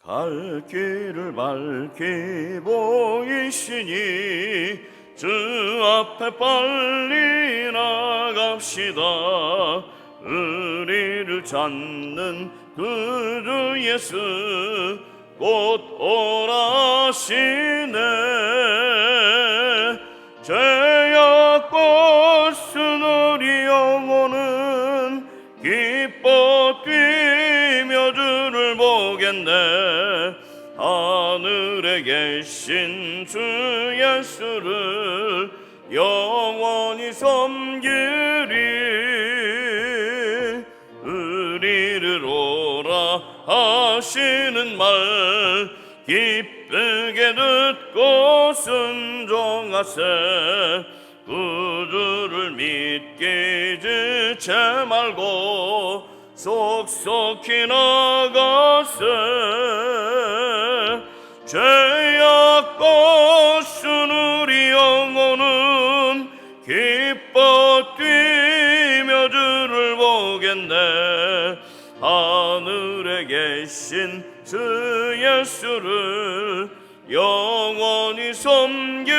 갈 길을 밝히 보이시니 주 앞에 빨리 나갑시다. 의리를 찾는 그 주 예수 곧 오라시네. 죄악 벗은 우리 영혼은 기뻐 뛰며 주를 보겠네. 하늘에 계신 주 예수를 영원히 섬기리. 의리를 오라 하시는 말 기쁘게 듣고 순종하세. 구주를 믿기 지체 말고 속속히 나가세. 죄악 벗은 우리 영혼은 기뻐 뛰며 주를 보겠네. 하늘에 계신 주 예수를 영원히 섬기리.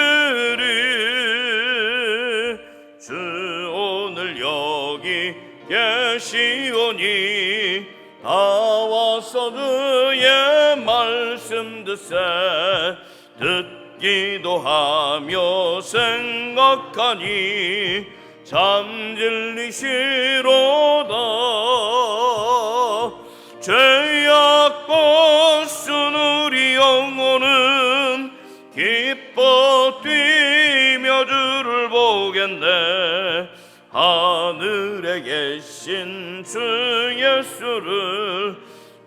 주 오늘 여기 계시오니 다 와서 그의 말씀 듣세. 듣기도 하며 생각하니 참 진리시로다. 죄악 벗은 우리 영혼은 기뻐 뛰며 주를 보겠네. 하늘에 계신 주 예수를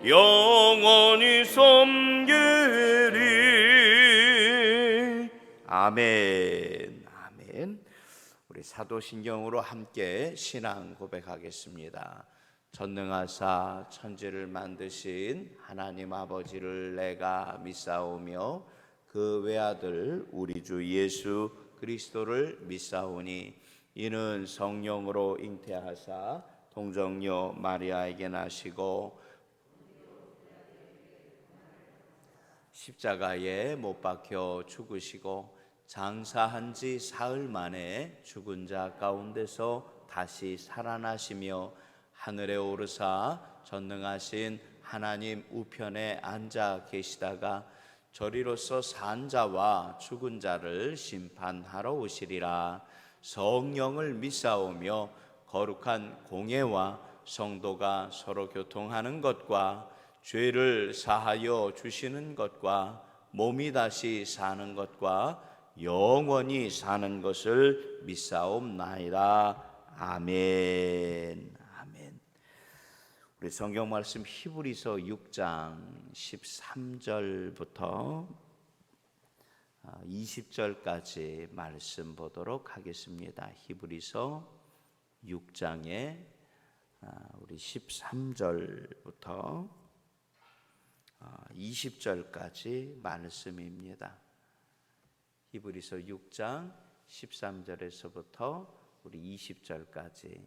영원히 섬기리. 아멘. 아멘. 우리 사도신경으로 함께 신앙 고백하겠습니다. 전능하사 천지를 만드신 하나님 아버지를 내가 믿사오며 그 외아들 우리 주 예수 그리스도를 믿사오니 이는 성령으로 잉태하사 동정녀 마리아에게 나시고 십자가에 못 박혀 죽으시고 장사한 지 사흘 만에 죽은 자 가운데서 다시 살아나시며 하늘에 오르사 전능하신 하나님 우편에 앉아 계시다가 저리로서 산 자와 죽은 자를 심판하러 오시리라. 성령을 믿사오며 거룩한 공예와 성도가 서로 교통하는 것과 죄를 사하여 주시는 것과 몸이 다시 사는 것과 영원히 사는 것을 믿사옵나이다. 아멘. 아멘. 우리 성경 말씀 히브리서 6장 13절부터 20절까지 말씀 보도록 하겠습니다. 히브리서 6장에 우리 13절부터 20절까지 말씀입니다. 히브리서 6장 13절에서부터 우리 20절까지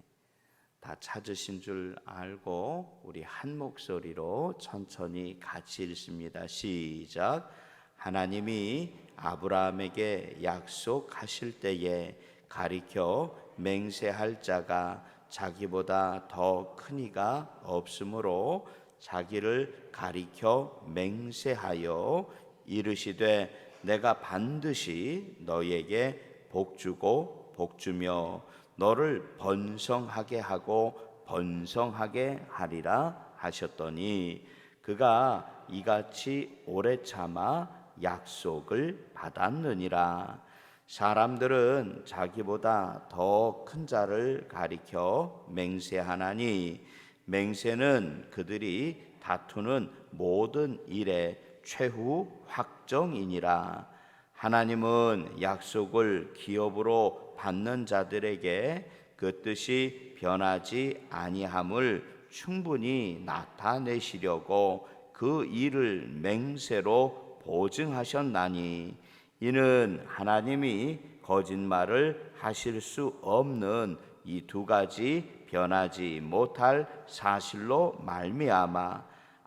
다 찾으신 줄 알고 우리 한 목소리로 천천히 같이 읽습니다. 시작. 하나님이 아브라함에게 약속하실 때에 가리켜 맹세할 자가 자기보다 더 큰 이가 없으므로 자기를 가리켜 맹세하여 이르시되 내가 반드시 너에게 복주고 복주며 너를 번성하게 하고 번성하게 하리라 하셨더니 그가 이같이 오래 참아 약속을 받았느니라. 사람들은 자기보다 더 큰 자를 가리켜 맹세하나니 맹세는 그들이 다투는 모든 일의 최후 확정이니라. 하나님은 약속을 기업으로 받는 자들에게 그 뜻이 변하지 아니함을 충분히 나타내시려고 그 일을 맹세로 보증하셨나니 이는 하나님이 거짓말을 하실 수 없는 이 두 가지 변하지 못할 사실로 말미암아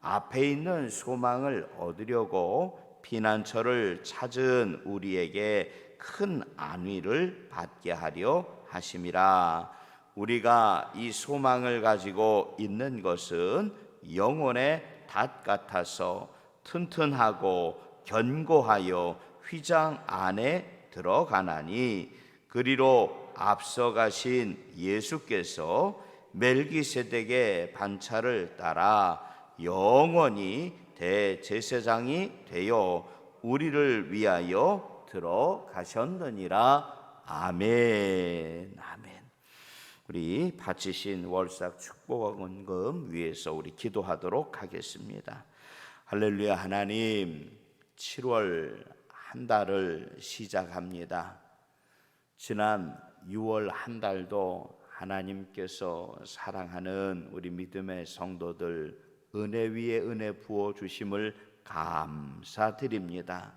앞에 있는 소망을 얻으려고 피난처를 찾은 우리에게 큰 안위를 받게 하려 하심이라. 우리가 이 소망을 가지고 있는 것은 영혼의 닷 같아서 튼튼하고 견고하여 휘장 안에 들어가나니, 그리로 앞서가신 예수께서 멜기세덱의 반차를 따라 영원히 대제사장이 되어 우리를 위하여 들어가셨느니라. 아멘. 아멘. 우리 바치신 월삭 축복원금 위해서 우리 기도하도록 하겠습니다. 할렐루야. 하나님, 7월 한 달을 시작합니다. 지난 6월 한 달도 하나님께서 사랑하는 우리 믿음의 성도들 은혜 위에 은혜 부어 주심을 감사드립니다.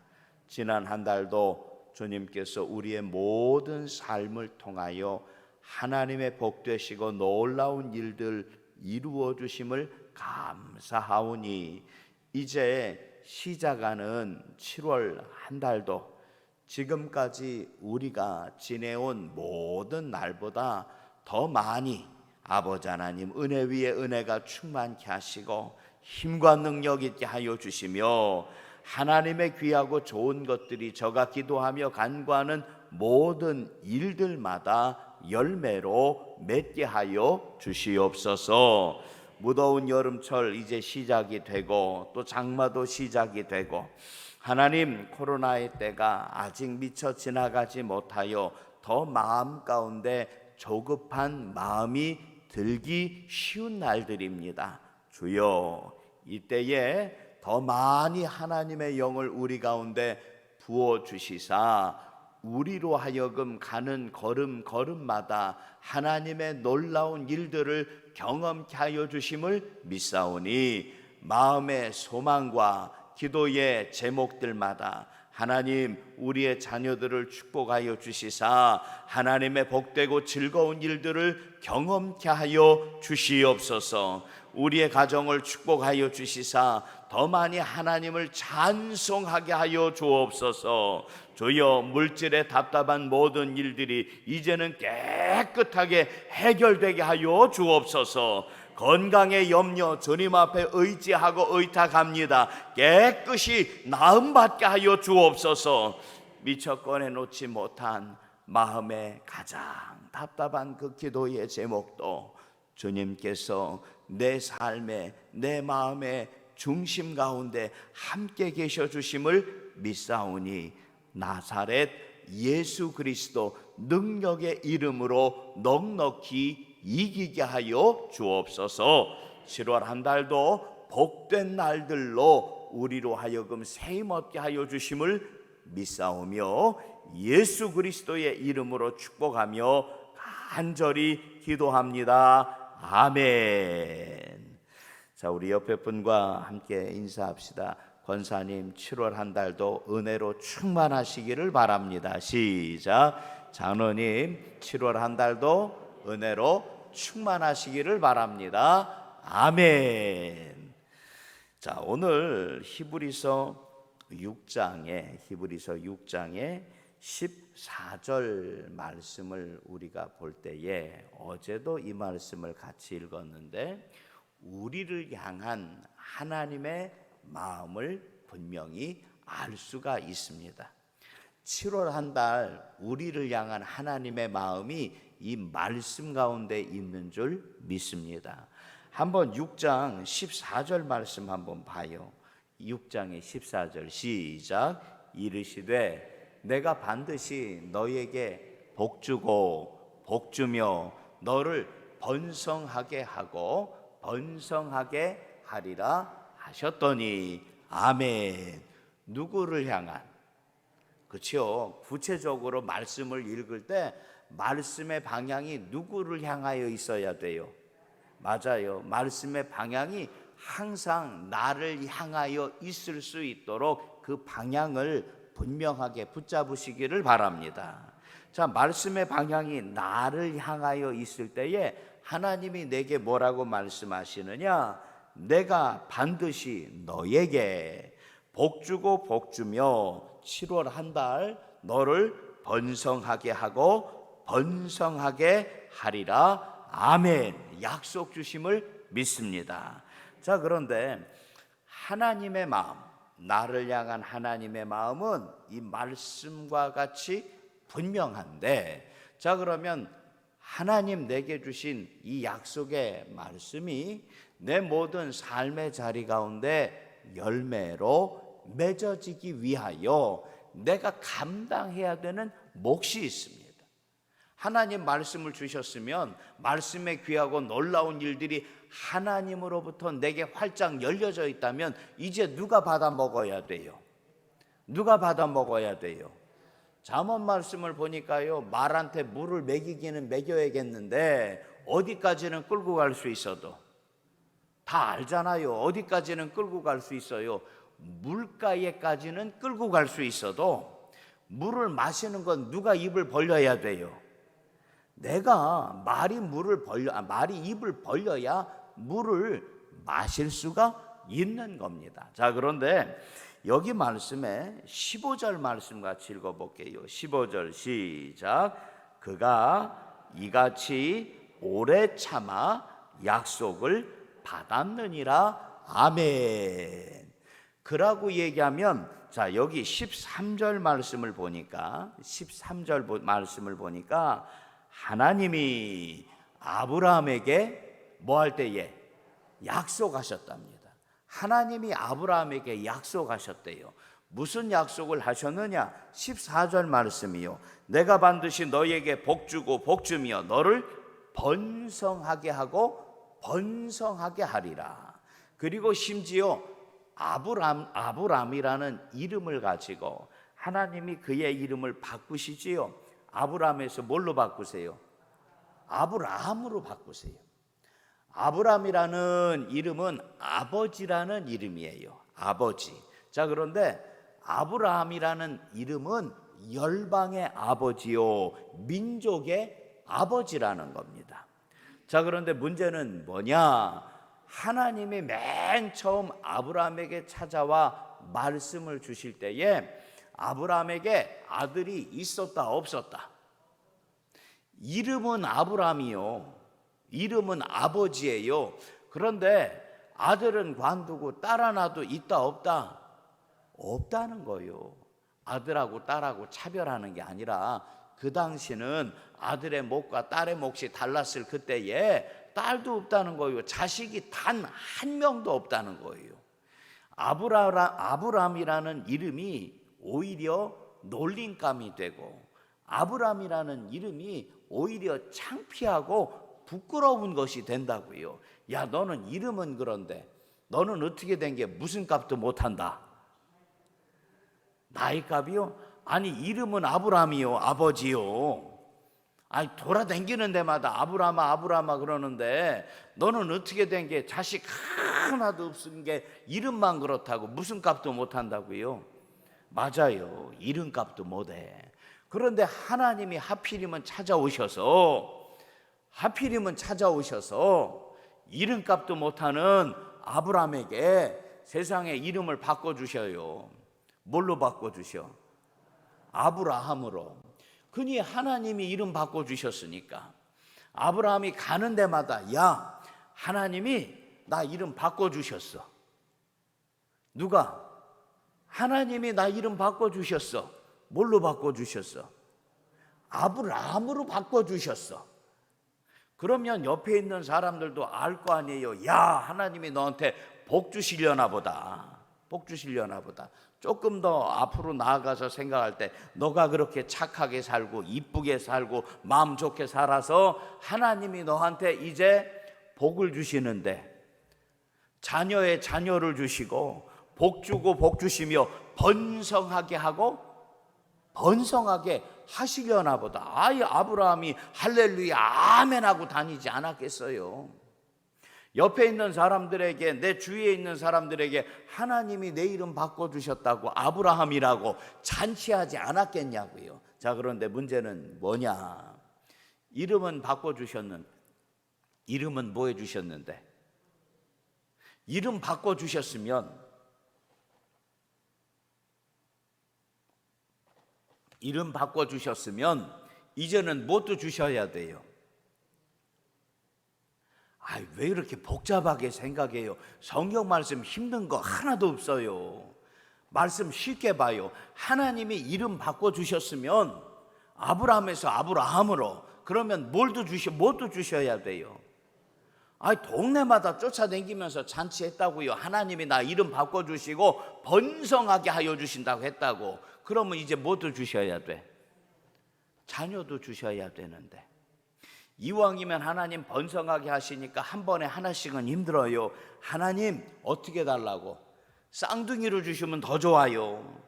지난 한 달도 주님께서 우리의 모든 삶을 통하여 하나님의 복되시고 놀라운 일들 이루어 주심을 감사하오니, 이제 시작하는 7월 한 달도 지금까지 우리가 지내온 모든 날보다 더 많이 아버지 하나님 은혜 위에 은혜가 충만케 하시고 힘과 능력 있게 하여 주시며, 하나님의 귀하고 좋은 것들이 저가 기도하며 간구하는 모든 일들마다 열매로 맺게 하여 주시옵소서. 무더운 여름철 이제 시작이 되고 또 장마도 시작이 되고, 하나님 코로나의 때가 아직 미처 지나가지 못하여 더 마음 가운데 조급한 마음이 들기 쉬운 날들입니다. 주여, 이때에 더 많이 하나님의 영을 우리 가운데 부어 주시사 우리로 하여금 가는 걸음마다 하나님의 놀라운 일들을 경험케 하여 주심을 믿사오니, 마음의 소망과 기도의 제목들마다 하나님 우리의 자녀들을 축복하여 주시사 하나님의 복되고 즐거운 일들을 경험케 하여 주시옵소서. 우리의 가정을 축복하여 주시사 더 많이 하나님을 찬송하게 하여 주옵소서. 주여, 물질의 답답한 모든 일들이 이제는 깨끗하게 해결되게 하여 주옵소서. 건강의 염려 주님 앞에 의지하고 의탁합니다. 깨끗이 나음받게 하여 주옵소서. 미처 꺼내놓지 못한 마음의 가장 답답한 그 기도의 제목도 주님께서 내 삶의 내 마음의 중심 가운데 함께 계셔 주심을 믿사오니, 나사렛 예수 그리스도 능력의 이름으로 넉넉히 이기게 하여 주옵소서. 7월 한 달도 복된 날들로 우리로 하여금 세임 얻게 하여 주심을 믿사오며 예수 그리스도의 이름으로 축복하며 간절히 기도합니다. 아멘. 자, 우리 옆에 분과 함께 인사합시다. 권사님, 7월 한 달도 은혜로 충만하시기를 바랍니다. 시작. 장로님, 7월 한 달도 은혜로 충만하시기를 바랍니다. 아멘. 자, 오늘 히브리서 6장에 14절 말씀을 우리가 볼 때에, 어제도 이 말씀을 같이 읽었는데, 우리를 향한 하나님의 마음을 분명히 알 수가 있습니다. 7월 한 달 우리를 향한 하나님의 마음이 이 말씀 가운데 있는 줄 믿습니다. 한번 6장 14절 말씀 한번 봐요. 6장의 14절 시작. 이르시되 내가 반드시 너에게 복주고 복주며 너를 번성하게 하고 번성하게 하리라 하셨더니. 아멘. 누구를 향한? 그렇죠. 구체적으로 말씀을 읽을 때 말씀의 방향이 누구를 향하여 있어야 돼요? 맞아요. 말씀의 방향이 항상 나를 향하여 있을 수 있도록 그 방향을 분명하게 붙잡으시기를 바랍니다. 자, 말씀의 방향이 나를 향하여 있을 때에 하나님이 내게 뭐라고 말씀하시느냐? 내가 반드시 너에게 복주고 복주며 7월 한 달 너를 번성하게 하고 번성하게 하리라. 아멘. 약속 주심을 믿습니다. 자, 그런데 하나님의 마음, 나를 향한 하나님의 마음은 이 말씀과 같이 분명한데, 자, 그러면 하나님 내게 주신 이 약속의 말씀이 내 모든 삶의 자리 가운데 열매로 맺어지기 위하여 내가 감당해야 되는 몫이 있습니다. 하나님 말씀을 주셨으면 말씀에 귀하고 놀라운 일들이 하나님으로부터 내게 활짝 열려져 있다면 이제 누가 받아 먹어야 돼요? 누가 받아 먹어야 돼요? 잠언 말씀을 보니까요, 말한테 물을 먹이기는 먹여야겠는데 어디까지는 끌고 갈 수 있어도, 다 알잖아요. 어디까지는 끌고 갈 수 있어요. 물가에까지는 끌고 갈 수 있어도 물을 마시는 건 누가 입을 벌려야 돼요? 내가 말이 입을 벌려야 물을 마실 수가 있는 겁니다. 자, 그런데 여기 말씀에 15절 말씀 같이 읽어볼게요. 15절 시작. 그가 이같이 오래 참아 약속을 받았느니라. 아멘. 그라고 얘기하면, 자, 여기 13절 말씀을 보니까 하나님이 아브라함에게 뭐 할 때에 약속하셨답니다. 하나님이 아브라함에게 약속하셨대요. 무슨 약속을 하셨느냐? 14절 말씀이요. 내가 반드시 너에게 복주고 복주며 너를 번성하게 하고 번성하게 하리라. 그리고 심지어 아브람이라는 이름을 가지고 하나님이 그의 이름을 바꾸시지요. 아브람에서 뭘로 바꾸세요? 아브라함으로 바꾸세요. 아브람이라는 이름은 아버지라는 이름이에요. 아버지. 자, 그런데 아브라함이라는 이름은 열방의 아버지요, 민족의 아버지라는 겁니다. 자, 그런데 문제는 뭐냐? 하나님이 맨 처음 아브라함에게 찾아와 말씀을 주실 때에 아브라함에게 아들이 있었다 없었다? 이름은 아브라함이요, 이름은 아버지예요. 그런데 아들은 관두고 딸 하나도 있다 없다? 없다는 거예요. 아들하고 딸하고 차별하는 게 아니라 그 당시는 아들의 몫과 딸의 몫이 달랐을 그때에 딸도 없다는 거예요. 자식이 단 한 명도 없다는 거예요. 아브람이라는 이름이 오히려 놀림감이 되고, 아브람이라는 이름이 오히려 창피하고 부끄러운 것이 된다고요. 야, 너는 이름은 그런데 너는 어떻게 된 게 무슨 값도 못한다? 나이 값이요? 아니, 이름은 아브람이요, 아버지요. 아니, 돌아다니는 데마다 아브라마 그러는데 너는 어떻게 된 게 자식 하나도 없은 게 이름만 그렇다고 무슨 값도 못한다고요? 맞아요, 이름값도 못해. 그런데 하나님이 하필이면 찾아오셔서 이름값도 못하는 아브람에게 세상의 이름을 바꿔주셔요. 뭘로 바꿔주셔? 아브라함으로. 그니 하나님이 이름 바꿔주셨으니까 아브라함이 가는 데마다, 야, 하나님이 나 이름 바꿔주셨어. 누가? 하나님이 나 이름 바꿔주셨어. 뭘로 바꿔주셨어? 아브라함으로 바꿔주셨어. 그러면 옆에 있는 사람들도 알 거 아니에요. 야, 하나님이 너한테 복 주시려나 보다. 조금 더 앞으로 나아가서 생각할 때 너가 그렇게 착하게 살고 이쁘게 살고 마음 좋게 살아서 하나님이 너한테 이제 복을 주시는데, 자녀의 자녀를 주시고 복 주고 복 주시며 번성하게 하고 번성하게 하시려나 보다. 아예 아브라함이 할렐루야 아멘 하고 다니지 않았겠어요? 옆에 있는 사람들에게, 내 주위에 있는 사람들에게 하나님이 내 이름 바꿔주셨다고 아브라함이라고 잔치하지 않았겠냐고요. 자, 그런데 문제는 뭐냐? 이름은 바꿔주셨는데, 이름은 뭐 해주셨는데? 이름 바꿔주셨으면 이제는 뭣도 주셔야 돼요? 왜 이렇게 복잡하게 생각해요? 성경 말씀 힘든 거 하나도 없어요. 말씀 쉽게 봐요. 하나님이 이름 바꿔주셨으면 아브라함에서 아브라함으로, 그러면 뭣도 주셔야 돼요? 동네마다 쫓아다니면서 잔치했다고요. 하나님이 나 이름 바꿔주시고 번성하게 하여 주신다고 했다고. 그러면 이제 뭣도 주셔야 돼? 자녀도 주셔야 되는데, 이왕이면 하나님 번성하게 하시니까 한 번에 하나씩은 힘들어요. 하나님 어떻게 달라고? 쌍둥이로 주시면 더 좋아요.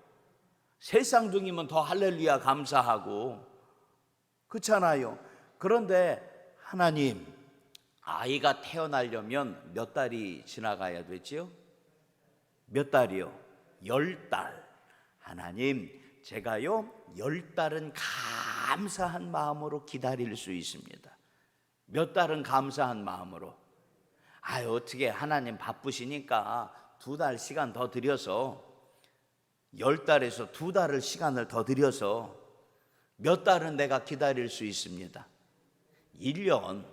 세 쌍둥이면 더 할렐루야 감사하고, 그렇잖아요. 그런데 하나님, 아이가 태어나려면 몇 달이 지나가야 되지요? 몇 달이요? 10달. 하나님, 제가요 10달은 감사한 마음으로 기다릴 수 있습니다. 몇 달은 감사한 마음으로. 어떻게 하나님 바쁘시니까 2달 시간 더 드려서, 10달에서 2달을 시간을 더 드려서 몇 달은 내가 기다릴 수 있습니다. 1년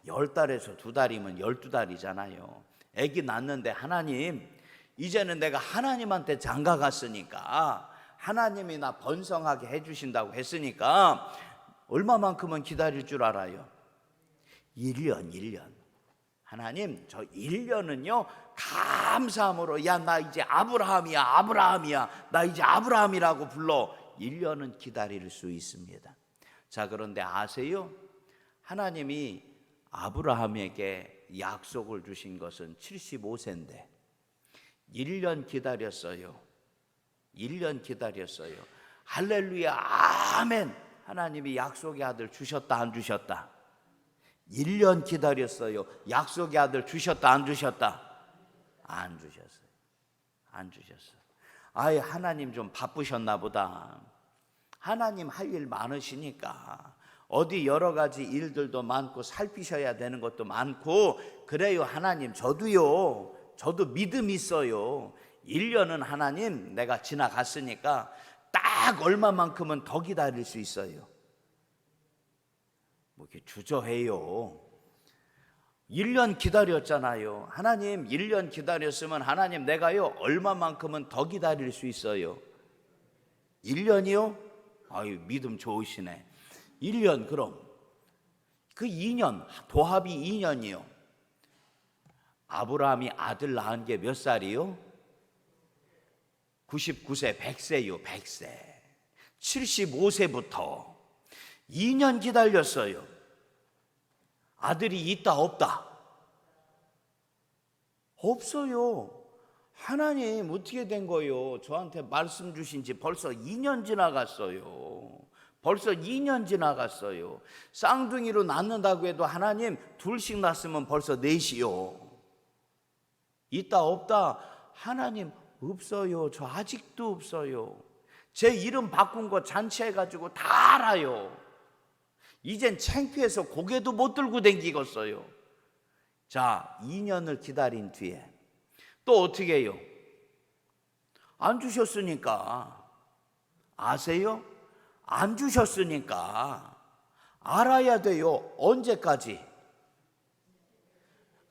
10달에서 2달이면 12달이잖아요. 아기 낳는데 하나님, 이제는 내가 하나님한테 장가 갔으니까, 하나님이 나 번성하게 해주신다고 했으니까 얼마만큼은 기다릴 줄 알아요? 1년. 하나님, 저 1년은요 감사함으로, 나 이제 아브라함이야, 나 이제 아브라함이라고 불러. 1년은 기다릴 수 있습니다. 자, 그런데 아세요? 하나님이 아브라함에게 약속을 주신 것은 75세인데 1년 기다렸어요. 1년 기다렸어요. 할렐루야, 아멘. 하나님이 약속의 아들 주셨다 안 주셨다? 1년 기다렸어요. 약속의 아들 주셨다 안 주셨다? 안 주셨어요. 안 주셨어요. 하나님 좀 바쁘셨나 보다. 하나님 할 일 많으시니까 어디 여러 가지 일들도 많고 살피셔야 되는 것도 많고 그래요. 하나님, 저도 믿음 있어요. 1년은 하나님 내가 지나갔으니까 딱 얼마만큼은 더 기다릴 수 있어요. 뭐 이렇게 주저해요. 1년 기다렸잖아요. 하나님 1년 기다렸으면 하나님 내가요 얼마만큼은 더 기다릴 수 있어요? 1년이요? 믿음 좋으시네. 1년. 그럼 그 2년 도합이 2년이요. 아브라함이 아들 낳은 게 몇 살이요? 99세, 100세요. 100세. 75세부터 2년 기다렸어요. 아들이 있다 없다? 없어요. 하나님 어떻게 된 거예요? 저한테 말씀 주신 지 벌써 2년 지나갔어요. 벌써 2년 지나갔어요. 쌍둥이로 낳는다고 해도 하나님 둘씩 낳았으면 벌써 넷이요. 있다 없다? 하나님 없어요. 저 아직도 없어요. 제 이름 바꾼 거 잔치해가지고 다 알아요. 이젠 창피해서 고개도 못 들고 댕기겠어요. 자, 2년을 기다린 뒤에 또 어떻게 해요? 안 주셨으니까. 아세요? 안 주셨으니까 알아야 돼요. 언제까지?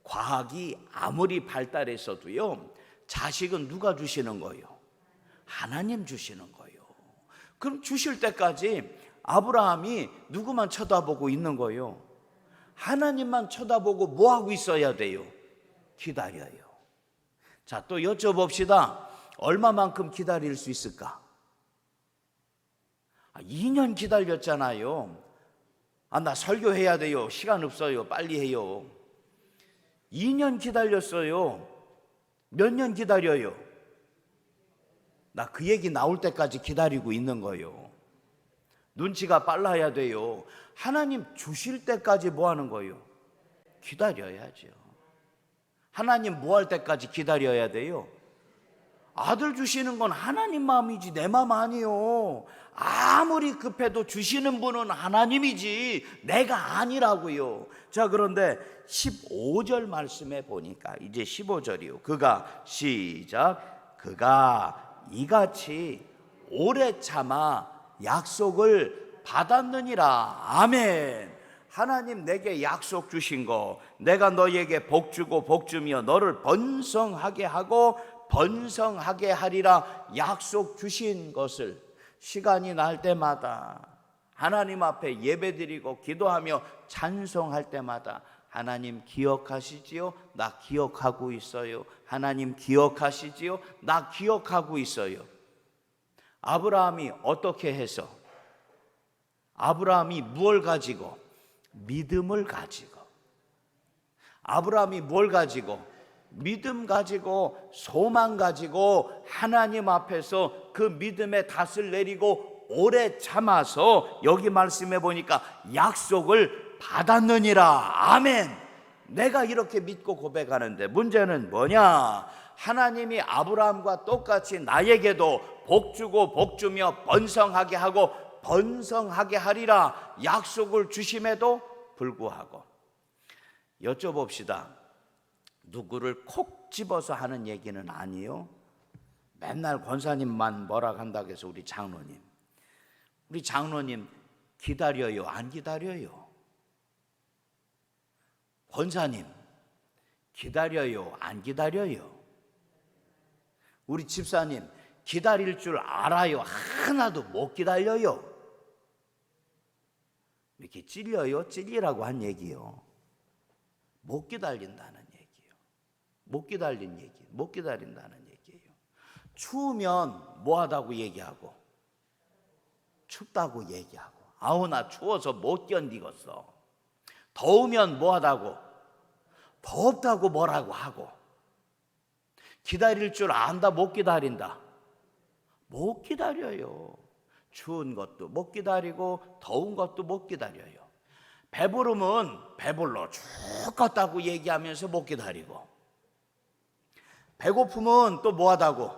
과학이 아무리 발달했어도요, 자식은 누가 주시는 거예요? 하나님 주시는 거예요. 그럼 주실 때까지 아브라함이 누구만 쳐다보고 있는 거예요? 하나님만 쳐다보고 뭐 하고 있어야 돼요? 기다려요. 자, 또 여쭤봅시다. 얼마만큼 기다릴 수 있을까? 2년 기다렸잖아요. 나 설교해야 돼요. 시간 없어요. 빨리 해요. 2년 기다렸어요. 몇 년 기다려요? 나 그 얘기 나올 때까지 기다리고 있는 거예요. 눈치가 빨라야 돼요. 하나님 주실 때까지 뭐 하는 거예요? 기다려야죠. 하나님 뭐 할 때까지 기다려야 돼요? 아들 주시는 건 하나님 마음이지 내 마음 아니에요. 아무리 급해도 주시는 분은 하나님이지 내가 아니라고요. 자, 그런데 15절 말씀에 보니까 이제 15절이요. 그가 시작. 그가 이같이 오래 참아 약속을 받았느니라. 아멘. 하나님 내게 약속 주신 거, 내가 너에게 복 주고 복 주며 너를 번성하게 하고 번성하게 하리라 약속 주신 것을 시간이 날 때마다 하나님 앞에 예배드리고 기도하며 찬송할 때마다 하나님 기억하시지요? 나 기억하고 있어요. 하나님 기억하시지요? 나 기억하고 있어요. 아브라함이 어떻게 해서, 아브라함이 무엇을 가지고? 믿음을 가지고. 아브라함이 뭘 가지고? 믿음 가지고 소망 가지고 하나님 앞에서 그 믿음의 닷을 내리고 오래 참아서 여기 말씀해 보니까 약속을 받았느니라. 아멘. 내가 이렇게 믿고 고백하는데 문제는 뭐냐? 하나님이 아브라함과 똑같이 나에게도 복 주고 복 주며 번성하게 하고 번성하게 하리라 약속을 주심에도 불구하고 여쭤봅시다. 누구를 콕 집어서 하는 얘기는 아니요. 맨날 권사님만 뭐라 한다고 해서 우리 장로님 기다려요? 안 기다려요? 권사님 기다려요? 안 기다려요? 우리 집사님 기다릴 줄 알아요? 하나도 못 기다려요? 이렇게 찔려요? 찔리라고 한 얘기요. 못 기다린다는 얘기요. 못 기다린다는 얘기예요. 추우면 뭐하다고 얘기하고, 춥다고 얘기하고, 아우 나 추워서 못 견디겠어. 더우면 뭐하다고, 덥다고 뭐라고 하고. 기다릴 줄 안다, 못 기다린다? 못 기다려요. 추운 것도 못 기다리고 더운 것도 못 기다려요. 배부르면 배불러 죽겠다고 얘기하면서 못 기다리고, 배고프면 또 뭐하다고,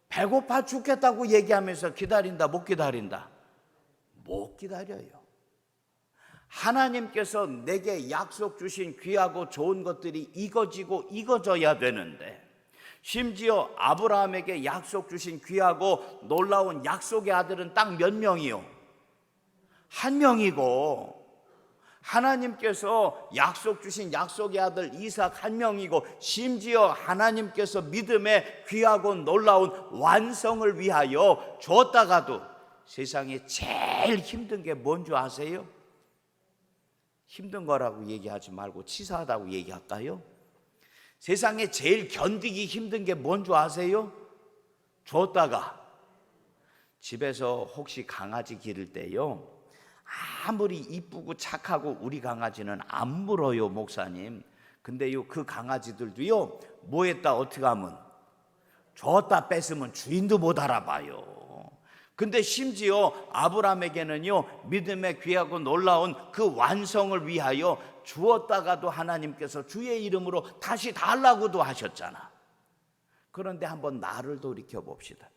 배고파 죽겠다고 얘기하면서 기다린다, 못 기다린다? 못 기다려요. 하나님께서 내게 약속 주신 귀하고 좋은 것들이 익어지고 익어져야 되는데, 심지어 아브라함에게 약속 주신 귀하고 놀라운 약속의 아들은 딱 몇 명이요? 한 명이고, 하나님께서 약속 주신 약속의 아들 이삭 한 명이고, 심지어 하나님께서 믿음의 귀하고 놀라운 완성을 위하여 줬다가도 세상에 제일 힘든 게 뭔 줄 아세요? 힘든 거라고 얘기하지 말고 치사하다고 얘기할까요? 세상에 제일 견디기 힘든 게 뭔 줄 아세요? 줬다가 집에서 혹시 강아지 기를 때요, 아무리 이쁘고 착하고 우리 강아지는 안 물어요, 목사님. 근데요, 그 강아지들도요, 뭐 했다 어떻게 하면 줬다 뺏으면 주인도 못 알아봐요. 근데 심지어 아브라함에게는요, 믿음의 귀하고 놀라운 그 완성을 위하여 주었다가도 하나님께서 주의 이름으로 다시 달라고도 하셨잖아. 그런데 한번 나를 돌이켜 봅시다.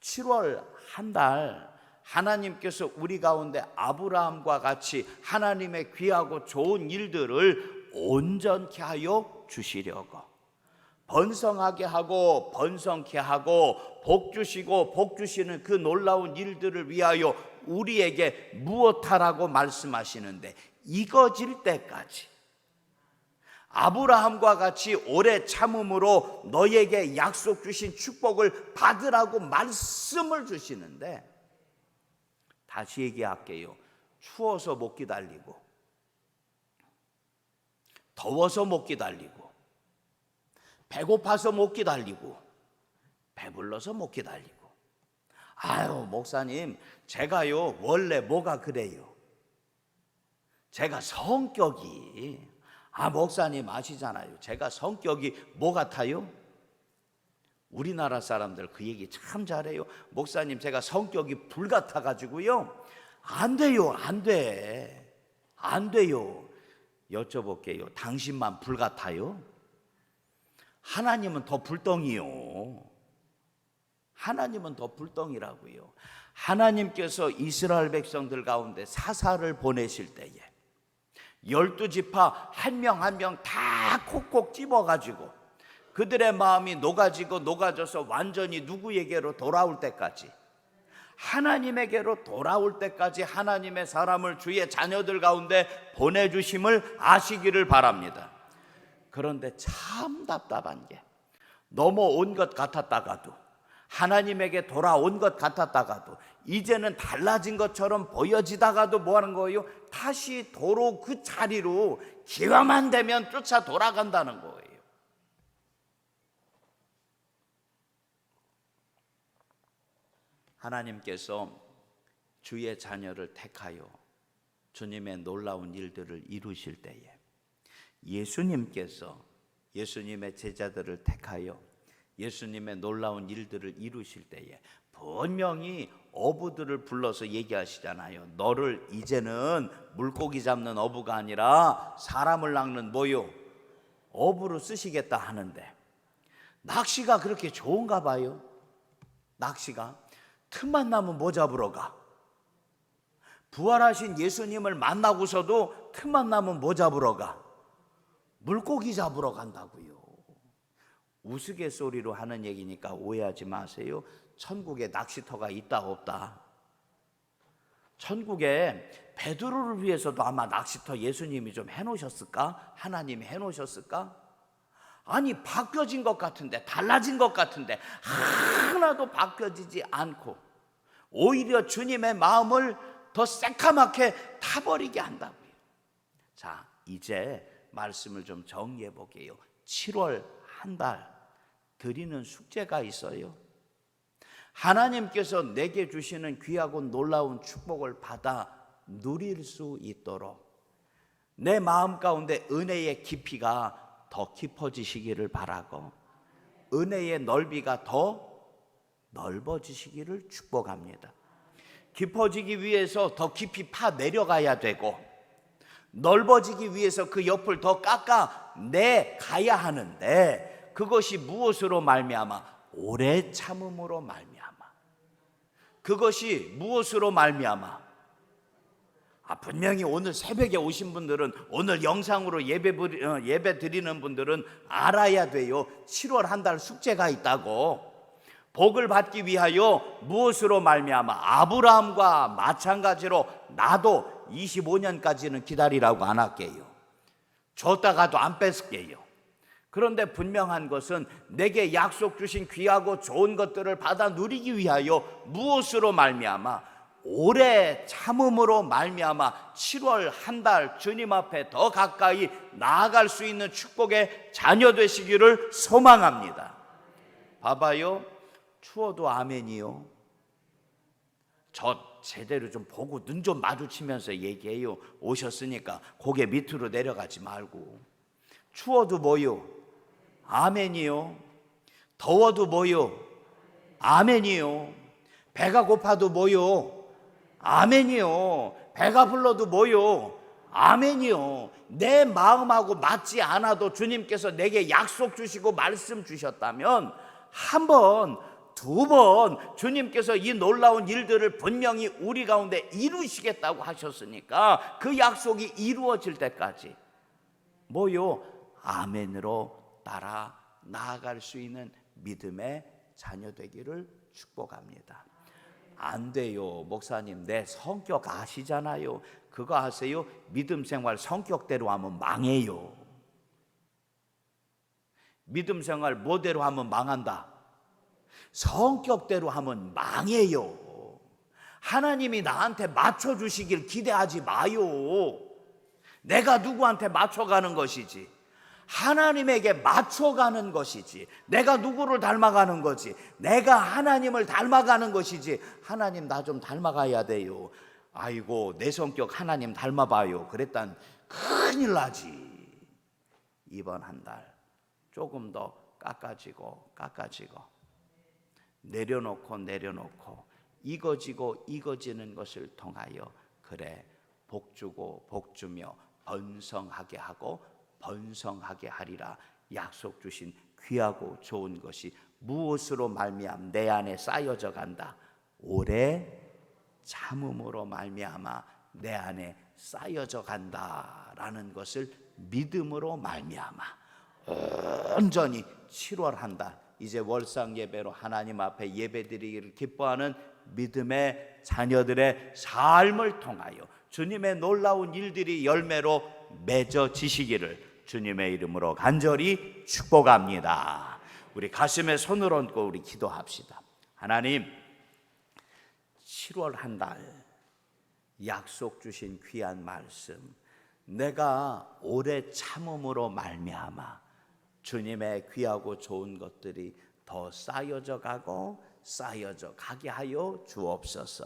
7월 한 달 하나님께서 우리 가운데 아브라함과 같이 하나님의 귀하고 좋은 일들을 온전케 하여 주시려고, 번성하게 하고 번성케 하고 복 주시고 복 주시는 그 놀라운 일들을 위하여 우리에게 무엇하라고 말씀하시는데, 익어질 때까지 아브라함과 같이 오래 참음으로 너에게 약속 주신 축복을 받으라고 말씀을 주시는데, 다시 얘기할게요. 추워서 못 기다리고, 더워서 못 기다리고, 배고파서 못 기다리고, 배불러서 못 기다리고. 아유 목사님, 제가요 원래 뭐가 그래요? 제가 성격이, 목사님 아시잖아요. 제가 성격이 뭐 같아요? 우리나라 사람들 그 얘기 참 잘해요. 목사님 제가 성격이 불 같아가지고요 안 돼요. 안 돼요. 여쭤볼게요. 당신만 불 같아요? 하나님은 더 불덩이요. 하나님은 더 불덩이라고요. 하나님께서 이스라엘 백성들 가운데 사사를 보내실 때에 12지파 한 명 한 명 다 콕콕 집어가지고 그들의 마음이 녹아져서 완전히 누구에게로 돌아올 때까지, 하나님에게로 돌아올 때까지 하나님의 사람을 주의 자녀들 가운데 보내주심을 아시기를 바랍니다. 그런데 참 답답한 게, 넘어온 것 같았다가도, 하나님에게 돌아온 것 같았다가도, 이제는 달라진 것처럼 보여지다가도 뭐 하는 거예요? 다시 도로 그 자리로 기회만 되면 쫓아 돌아간다는 거예요. 하나님께서 주의 자녀를 택하여 주님의 놀라운 일들을 이루실 때에, 예수님께서 예수님의 제자들을 택하여 예수님의 놀라운 일들을 이루실 때에 분명히 어부들을 불러서 얘기하시잖아요. 너를 이제는 물고기 잡는 어부가 아니라 사람을 낚는 뭐요? 어부로 쓰시겠다 하는데, 낚시가 그렇게 좋은가 봐요. 낚시가 틈만 나면 뭐 잡으러 가? 부활하신 예수님을 만나고서도 틈만 나면 뭐 잡으러 가? 물고기 잡으러 간다고요. 우스갯소리로 하는 얘기니까 오해하지 마세요. 천국에 낚시터가 있다 없다? 천국에 베드로를 위해서도 아마 낚시터 예수님이 좀 해놓으셨을까? 하나님이 해놓으셨을까? 아니, 바뀌어진 것 같은데, 달라진 것 같은데 하나도 바뀌어지지 않고 오히려 주님의 마음을 더 새카맣게 타버리게 한다고요. 자, 이제 말씀을 좀 정리해 볼게요. 7월 한 달 드리는 숙제가 있어요. 하나님께서 내게 주시는 귀하고 놀라운 축복을 받아 누릴 수 있도록 내 마음 가운데 은혜의 깊이가 더 깊어지시기를 바라고, 은혜의 넓이가 더 넓어지시기를 축복합니다. 깊어지기 위해서 더 깊이 파 내려가야 되고, 넓어지기 위해서 그 옆을 더 깎아내 가야 하는데, 그것이 무엇으로 말미암아? 오래 참음으로 말미암아. 그것이 무엇으로 말미암아? 분명히 오늘 새벽에 오신 분들은, 오늘 영상으로 예배 드리는 분들은 알아야 돼요. 7월 한 달 숙제가 있다고. 복을 받기 위하여 무엇으로 말미암아? 아브라함과 마찬가지로 나도 25년까지는 기다리라고 안 할게요. 줬다가도 안 뺏을게요. 그런데 분명한 것은 내게 약속 주신 귀하고 좋은 것들을 받아 누리기 위하여 무엇으로 말미암아? 오래 참음으로 말미암아 7월 한 달 주님 앞에 더 가까이 나아갈 수 있는 축복의 자녀 되시기를 소망합니다. 봐봐요. 추워도 아멘이요. 저 제대로 좀 보고 눈 좀 마주치면서 얘기해요. 오셨으니까 고개 밑으로 내려가지 말고. 추워도 뭐요? 아멘이요. 더워도 뭐요? 아멘이요. 배가 고파도 뭐요? 아멘이요. 배가 불러도 뭐요? 아멘이요. 내 마음하고 맞지 않아도 주님께서 내게 약속 주시고 말씀 주셨다면 한 번, 두 번 주님께서 이 놀라운 일들을 분명히 우리 가운데 이루시겠다고 하셨으니까 그 약속이 이루어질 때까지 뭐요? 아멘으로 따라 나아갈 수 있는 믿음의 자녀 되기를 축복합니다. 안 돼요. 목사님, 내 성격 아시잖아요. 그거 아세요? 믿음 생활 성격대로 하면 망해요. 믿음 생활 뭐대로 하면 망한다? 성격대로 하면 망해요. 하나님이 나한테 맞춰주시길 기대하지 마요. 내가 누구한테 맞춰가는 것이지, 하나님에게 맞춰가는 것이지, 내가 누구를 닮아가는 거지, 내가 하나님을 닮아가는 것이지. 하나님 나 좀 닮아가야 돼요. 아이고, 내 성격 하나님 닮아봐요. 그랬단 큰일 나지. 이번 한 달 조금 더 깎아지고 내려놓고 익어지는 것을 통하여, 그래, 복주고 복주며 번성하게 하고 번성하게 하리라 약속 주신 귀하고 좋은 것이 무엇으로 말미암아 내 안에 쌓여져 간다? 오래 참음으로 말미암아 내 안에 쌓여져 간다라는 것을 믿음으로 말미암아 온전히 7월 한 달 이제 월상 예배로 하나님 앞에 예배드리기를 기뻐하는 믿음의 자녀들의 삶을 통하여 주님의 놀라운 일들이 열매로 맺어지시기를 주님의 이름으로 간절히 축복합니다. 우리 가슴에 손을 얹고 우리 기도합시다. 하나님, 7월 한 달 약속 주신 귀한 말씀, 내가 오래 참음으로 말미암아 주님의 귀하고 좋은 것들이 더 쌓여져 가고 쌓여져 가게 하여 주옵소서.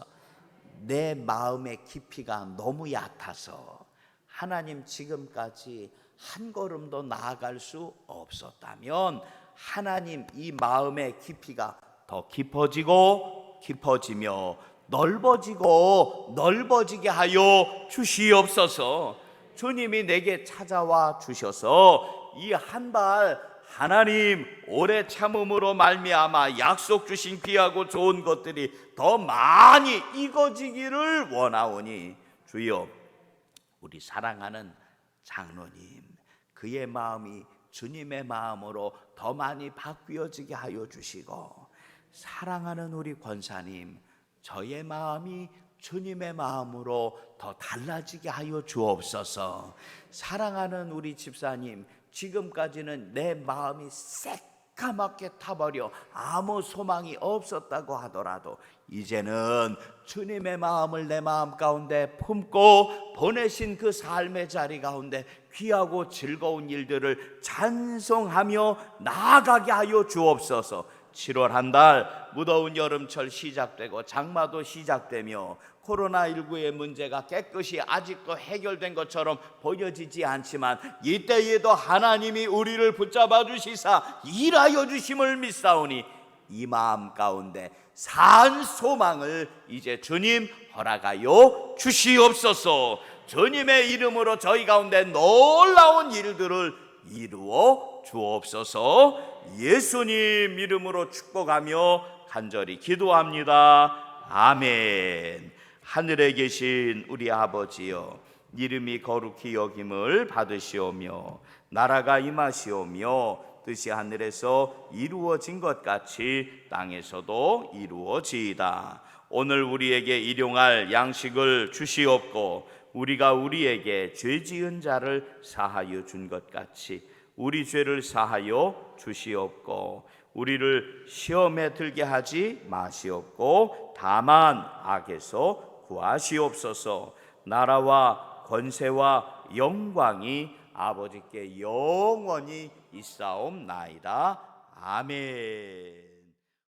내 마음의 깊이가 너무 얕아서 하나님 지금까지 한 걸음도 나아갈 수 없었다면 하나님 이 마음의 깊이가 더 깊어지고 깊어지며 넓어지고 넓어지게 하여 주시옵소서. 주님이 내게 찾아와 주셔서 이 한 달 하나님 오래 참음으로 말미암아 약속 주신 귀하고 좋은 것들이 더 많이 익어지기를 원하오니 주여, 우리 사랑하는 장로님 그의 마음이 주님의 마음으로 더 많이 바뀌어지게 하여 주시고, 사랑하는 우리 권사님 저의 마음이 주님의 마음으로 더 달라지게 하여 주옵소서. 사랑하는 우리 집사님, 지금까지는 내 마음이 새까맣게 타버려 아무 소망이 없었다고 하더라도 이제는 주님의 마음을 내 마음 가운데 품고 보내신 그 삶의 자리 가운데 귀하고 즐거운 일들을 찬송하며 나아가게 하여 주옵소서. 7월 한 달 무더운 여름철 시작되고 장마도 시작되며 코로나19의 문제가 깨끗이 아직도 해결된 것처럼 보여지지 않지만 이때에도 하나님이 우리를 붙잡아 주시사 일하여 주심을 믿사오니 이 마음 가운데 산 소망을 이제 주님 허락하여 주시옵소서. 주님의 이름으로 저희 가운데 놀라운 일들을 이루어 주옵소서. 예수님 이름으로 축복하며 간절히 기도합니다. 아멘. 하늘에 계신 우리 아버지여, 이름이 거룩히 여김을 받으시오며 나라가 임하시오며 뜻이 하늘에서 이루어진 것 같이 땅에서도 이루어지이다. 오늘 우리에게 일용할 양식을 주시옵고 우리가 우리에게 죄 지은 자를 사하여 준 것 같이 우리 죄를 사하여 주시옵고 우리를 시험에 들게 하지 마시옵고 다만 악에서 구하시옵소서. 나라와 권세와 영광이 아버지께 영원히 있사옵나이다. 아멘.